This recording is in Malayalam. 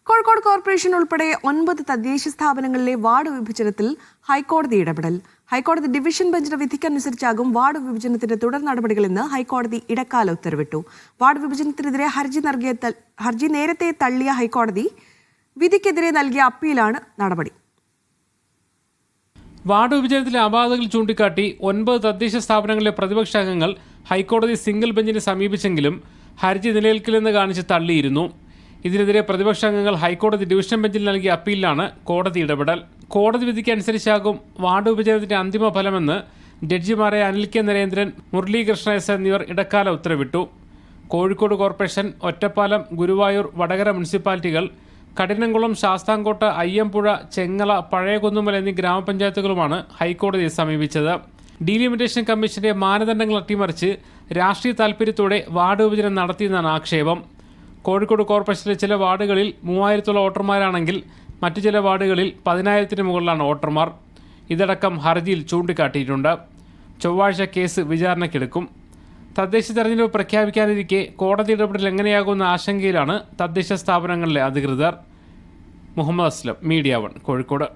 കോഴിക്കോട് കോർപ്പറേഷൻ ഉൾപ്പെടെ 9 തദ്ദേശ സ്ഥാപനങ്ങളിലെ വാർഡ് വിഭജനത്തിൽ ഹൈക്കോടതി ഇടപെടൽ. ഹൈക്കോടതി ഡിവിഷൻ ബെഞ്ചിന്റെ വിധിക്കനുസരിച്ചാകും വാർഡ് വിഭജനത്തിന്റെ തുടർ നടപടികളെന്ന് ഹൈക്കോടതി ഇടക്കാല ഉത്തരവിട്ടു. വാർഡ് വിഭജനത്തിനെതിരെ ഹർജി നേരത്തെ തള്ളിയ ഹൈക്കോടതി വിധിക്കെതിരെ നൽകിയ അപ്പീലാണ് നടപടി. വാർഡ് വിഭജനത്തിലെ അപാകതകൾ ചൂണ്ടിക്കാട്ടി 9 തദ്ദേശ സ്ഥാപനങ്ങളിലെ പ്രതിപക്ഷ അംഗങ്ങൾ ഹൈക്കോടതി സിംഗിൾ ബെഞ്ചിനെ സമീപിച്ചെങ്കിലും ഹർജി നിലനിൽക്കില്ലെന്ന് കാണിച്ച് തള്ളിയിരുന്നു. ഇതിനെതിരെ പ്രതിപക്ഷ അംഗങ്ങൾ ഹൈക്കോടതി ഡിവിഷൻ ബെഞ്ചിൽ നൽകിയ അപ്പീലിലാണ് കോടതി ഇടപെടൽ. കോടതി വിധിക്ക് അനുസരിച്ചാകും വാർഡ് വിഭജനത്തിന്റെ അന്തിമ ഫലമെന്ന് ജഡ്ജിമാരായ അനിൽ കെ നരേന്ദ്രൻ, മുരളീകൃഷ്ണ എസ് എന്നിവർ ഇടക്കാല ഉത്തരവിട്ടു. കോഴിക്കോട് കോർപ്പറേഷൻ, ഒറ്റപ്പാലം, ഗുരുവായൂർ, വടകര മുനിസിപ്പാലിറ്റികൾ, കഠിനംകുളം, ശാസ്താംകോട്ട, അയ്യമ്പുഴ, ചെങ്ങള, പഴയകുന്നുമൽ എന്നീ ഗ്രാമപഞ്ചായത്തുകളുമാണ് ഹൈക്കോടതിയെ സമീപിച്ചത്. ഡീലിമിറ്റേഷൻ കമ്മീഷന്റെ മാനദണ്ഡങ്ങൾ അട്ടിമറിച്ച് രാഷ്ട്രീയ താൽപര്യത്തോടെ വാർഡ് വിഭജനം നടത്തിയെന്നാണ് ആക്ഷേപം. കോഴിക്കോട് കോർപ്പറേഷനിലെ ചില വാർഡുകളിൽ 3000-ഓളം വോട്ടർമാരാണെങ്കിൽ മറ്റു ചില വാർഡുകളിൽ 10,000-ന് മുകളിലാണ് വോട്ടർമാർ. ഇതടക്കം ഹർജിയിൽ ചൂണ്ടിക്കാട്ടിയിട്ടുണ്ട്. ചൊവ്വാഴ്ച കേസ് വിചാരണയ്ക്കെടുക്കും. തദ്ദേശ തെരഞ്ഞെടുപ്പ് പ്രഖ്യാപിക്കാനിരിക്കെ കോടതി ഇടപെടൽ എങ്ങനെയാകുമെന്ന ആശങ്കയിലാണ് തദ്ദേശ സ്ഥാപനങ്ങളിലെ അധികൃതർ. മുഹമ്മദ് അസ്ലം, മീഡിയ 1, കോഴിക്കോട്.